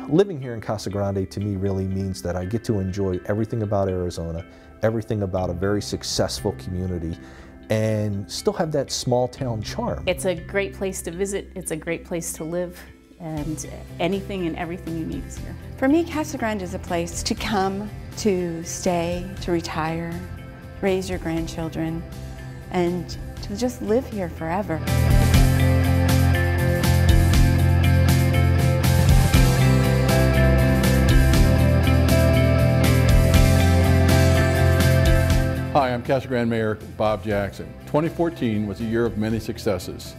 living here in Casa Grande to me really means that I get to enjoy everything about Arizona, everything about a very successful community, and still have that small town charm. It's a great place to visit, it's a great place to live, and anything and everything you need is here. For me, Casa Grande is a place to come, to stay, to retire, raise your grandchildren, and to just live here forever. Hi, I'm Casa Grande Mayor Bob Jackson. 2014 was a year of many successes.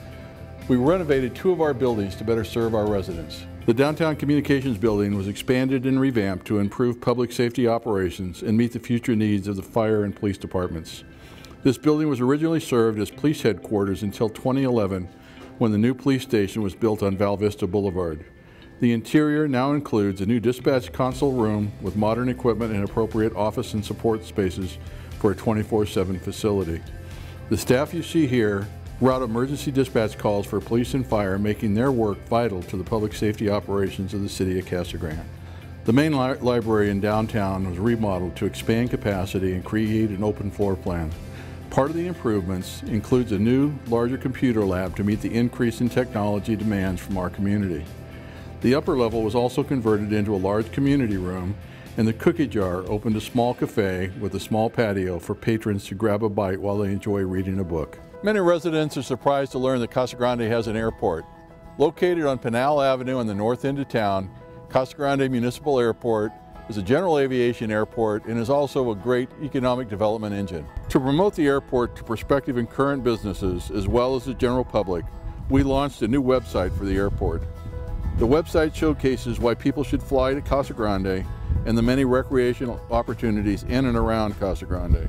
We renovated 2 of our buildings to better serve our residents. The Downtown Communications Building was expanded and revamped to improve public safety operations and meet the future needs of the fire and police departments. This building was originally served as police headquarters until 2011, when the new police station was built on Val Vista Boulevard. The interior now includes a new dispatch console room with modern equipment and appropriate office and support spaces for a 24/7 facility. The staff you see here route emergency dispatch calls for police and fire, making their work vital to the public safety operations of the city of Casa Grande. The main library in downtown was remodeled to expand capacity and create an open floor plan. Part of the improvements includes a new, larger computer lab to meet the increase in technology demands from our community. The upper level was also converted into a large community room, and the cookie jar opened a small cafe with a small patio for patrons to grab a bite while they enjoy reading a book. Many residents are surprised to learn that Casa Grande has an airport. Located on Pinal Avenue in the north end of town, Casa Grande Municipal Airport is a general aviation airport and is also a great economic development engine. To promote the airport to prospective and current businesses, as well as the general public, we launched a new website for the airport. The website showcases why people should fly to Casa Grande and the many recreational opportunities in and around Casa Grande.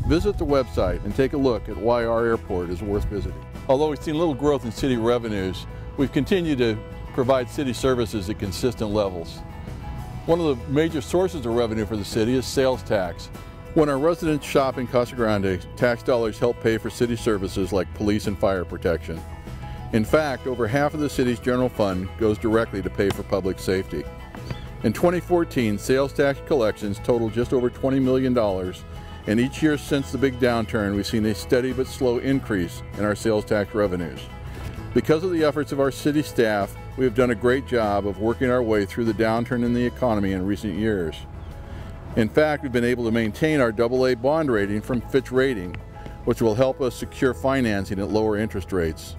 Visit the website and take a look at why our airport is worth visiting. Although we've seen little growth in city revenues, we've continued to provide city services at consistent levels. One of the major sources of revenue for the city is sales tax. When our residents shop in Casa Grande, tax dollars help pay for city services like police and fire protection. In fact, over half of the city's general fund goes directly to pay for public safety. In 2014, sales tax collections totaled just over $20 million, and each year since the big downturn, we've seen a steady but slow increase in our sales tax revenues. Because of the efforts of our city staff, we have done a great job of working our way through the downturn in the economy in recent years. In fact, we've been able to maintain our AA bond rating from Fitch Rating, which will help us secure financing at lower interest rates.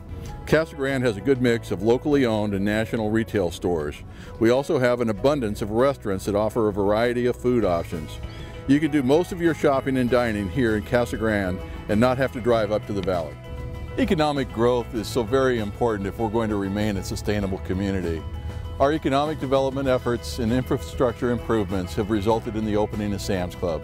Casa Grande has a good mix of locally owned and national retail stores. We also have an abundance of restaurants that offer a variety of food options. You can do most of your shopping and dining here in Casa Grande and not have to drive up to the valley. Economic growth is so very important if we're going to remain a sustainable community. Our economic development efforts and infrastructure improvements have resulted in the opening of Sam's Club,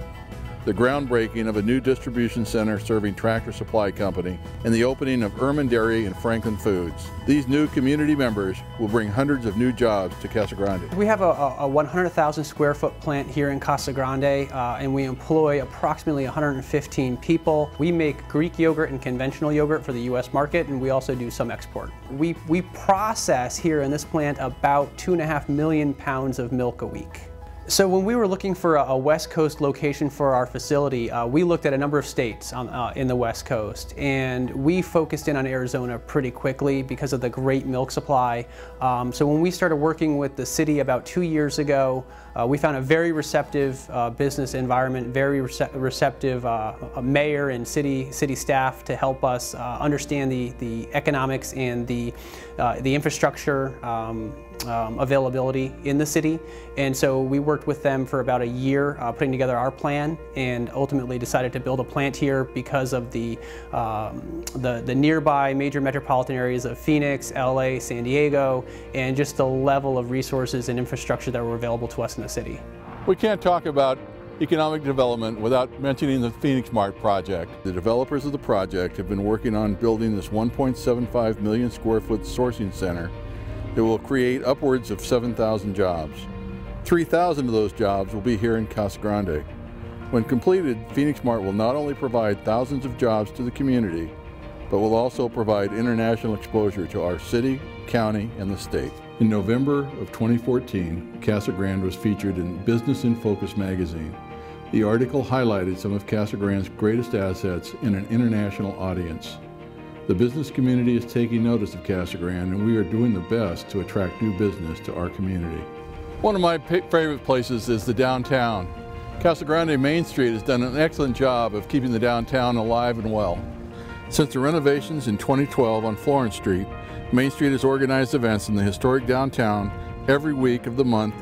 the groundbreaking of a new distribution center serving Tractor Supply Company, and the opening of Herman Dairy and Franklin Foods. These new community members will bring hundreds of new jobs to Casa Grande. We have a 100,000 square foot plant here in Casa Grande, and we employ approximately 115 people. We make Greek yogurt and conventional yogurt for the U.S. market, and we also do some export. We process here in this plant about 2.5 million pounds of milk a week. So when we were looking for a West Coast location for our facility, we looked at a number of states in the West Coast, and we focused in on Arizona pretty quickly because of the great milk supply. So when we started working with the city about 2 years ago, we found a very receptive business environment, very receptive mayor and city staff to help us understand the economics and the infrastructure availability in the city. And so we worked with them for about a year putting together our plan, and ultimately decided to build a plant here because of the nearby major metropolitan areas of Phoenix, LA, San Diego, and just the level of resources and infrastructure that were available to us in the city. We can't talk about economic development without mentioning the Phoenix Mart project. The developers of the project have been working on building this 1.75 million square foot sourcing center that will create upwards of 7,000 jobs. 3,000 of those jobs will be here in Casa Grande. When completed, Phoenix Mart will not only provide thousands of jobs to the community, but will also provide international exposure to our city, county, and the state. In November of 2014, Casa Grande was featured in Business in Focus magazine. The article highlighted some of Casa Grande's greatest assets in an international audience. The business community is taking notice of Casa Grande, and we are doing the best to attract new business to our community. One of my favorite places is the downtown. Casa Grande Main Street has done an excellent job of keeping the downtown alive and well. Since the renovations in 2012 on Florence Street, Main Street has organized events in the historic downtown every week of the month,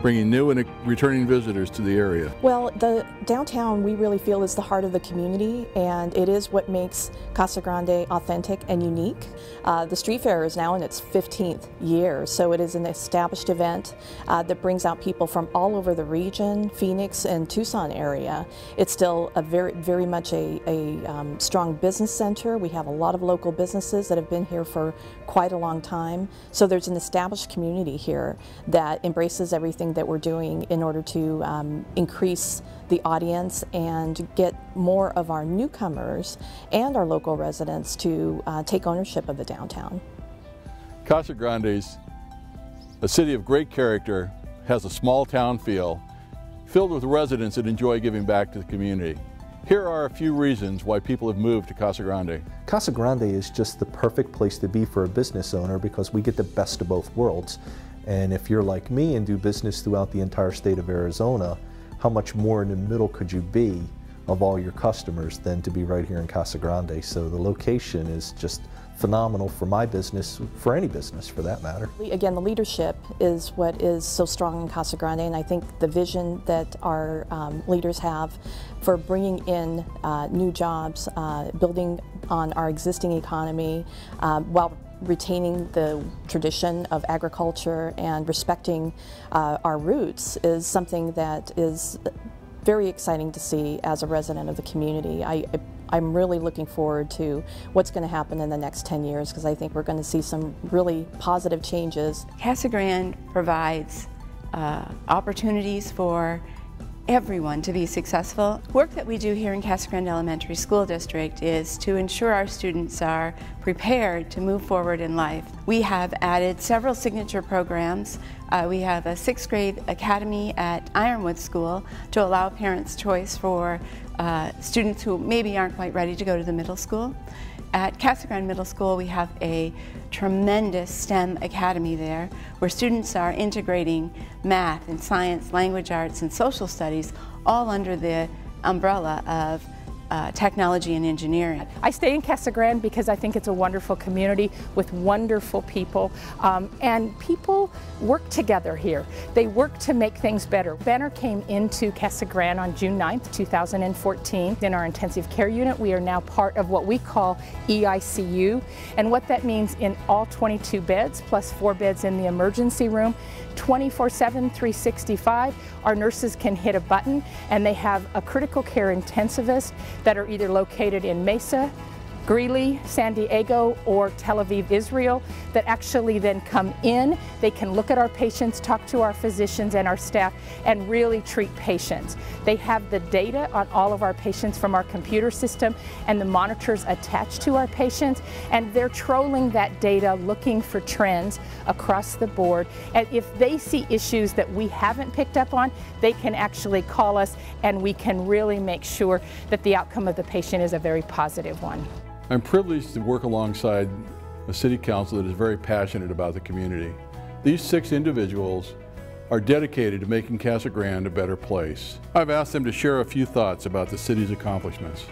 bringing new and returning visitors to the area. Well, the downtown we really feel is the heart of the community, and it is what makes Casa Grande authentic and unique. The street fair is now in its 15th year, so it is an established event that brings out people from all over the region, Phoenix and Tucson area. It's still a very much a strong business center. We have a lot of local businesses that have been here for quite a long time, so there's an established community here that embraces everything that we're doing in order to increase the audience and get more of our newcomers and our local residents to take ownership of the downtown. Casa Grande's a city of great character, has a small town feel, filled with residents that enjoy giving back to the community. Here are a few reasons why people have moved to Casa Grande. Casa Grande is just the perfect place to be for a business owner because we get the best of both worlds. And if you're like me and do business throughout the entire state of Arizona, how much more in the middle could you be of all your customers than to be right here in Casa Grande? So the location is just phenomenal for my business, for any business for that matter. Again, the leadership is what is so strong in Casa Grande, and I think the vision that our leaders have for bringing in new jobs, building on our existing economy while retaining the tradition of agriculture and respecting our roots is something that is very exciting to see as a resident of the community. I'm really looking forward to what's going to happen in the next 10 years because I think we're going to see some really positive changes. Casa Grande provides opportunities for everyone to be successful. Work that we do here in Casa Grande Elementary School District is to ensure our students are prepared to move forward in life. We have added several signature programs. We have a 6th grade academy at Ironwood School to allow parents choice for students who maybe aren't quite ready to go to the middle school. At Casa Grande Middle School, we have a tremendous STEM academy there where students are integrating math and science, language arts, and social studies all under the umbrella of technology and engineering. I stay in Casa Grande because I think it's a wonderful community with wonderful people, and people work together here. They work to make things better. Banner came into Casa Grande on June 9th, 2014. In our intensive care unit, we are now part of what we call EICU, and what that means in all 22 beds, plus 4 beds in the emergency room, 24/7, 365, our nurses can hit a button and they have a critical care intensivist that are either located in Mesa, Greeley, San Diego, or Tel Aviv, Israel, that actually then come in. They can look at our patients, talk to our physicians and our staff, and really treat patients. They have the data on all of our patients from our computer system and the monitors attached to our patients, and they're trolling that data, looking for trends across the board. And if they see issues that we haven't picked up on, they can actually call us, and we can really make sure that the outcome of the patient is a very positive one. I'm privileged to work alongside a city council that is very passionate about the community. These 6 individuals are dedicated to making Casa Grande a better place. I've asked them to share a few thoughts about the city's accomplishments.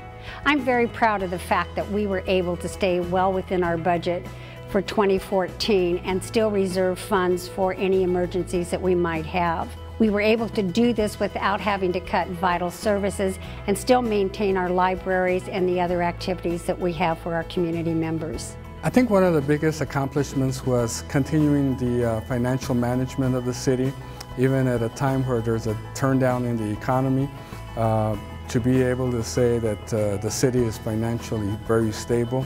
I'm very proud of the fact that we were able to stay well within our budget for 2014 and still reserve funds for any emergencies that we might have. We were able to do this without having to cut vital services and still maintain our libraries and the other activities that we have for our community members. I think one of the biggest accomplishments was continuing the financial management of the city, even at a time where there's a turndown in the economy, to be able to say that the city is financially very stable.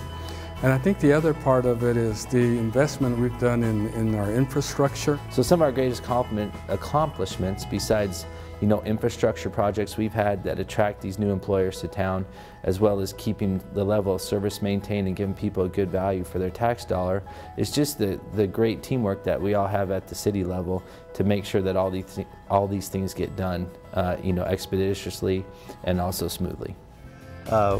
And I think the other part of it is the investment we've done in our infrastructure. So some of our greatest accomplishments, besides infrastructure projects we've had that attract these new employers to town, as well as keeping the level of service maintained and giving people a good value for their tax dollar, is just the great teamwork that we all have at the city level to make sure that all these things get done expeditiously and also smoothly.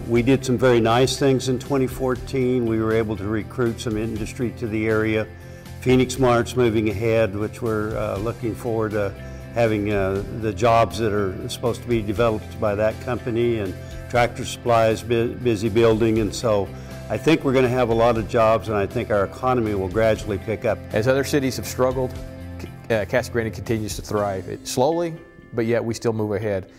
We did some very nice things in 2014. We were able to recruit some industry to the area. Phoenix Mart's moving ahead, which we're looking forward to having the jobs that are supposed to be developed by that company, and Tractor Supply is busy building, and so I think we're going to have a lot of jobs, and I think our economy will gradually pick up. As other cities have struggled, Casa Grande continues to thrive. Slowly, but yet we still move ahead.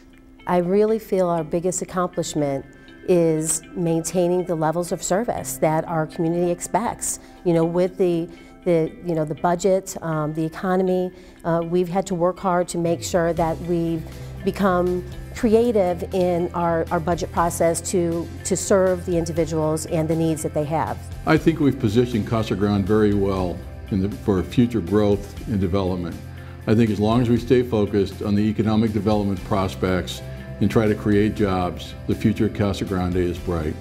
I really feel our biggest accomplishment is maintaining the levels of service that our community expects. With the budget, the economy, we've had to work hard to make sure that we've become creative in our budget process to serve the individuals and the needs that they have. I think we've positioned Casa Grande very well for future growth and development. I think as long as we stay focused on the economic development prospects and try to create jobs, the future of Casa Grande is bright.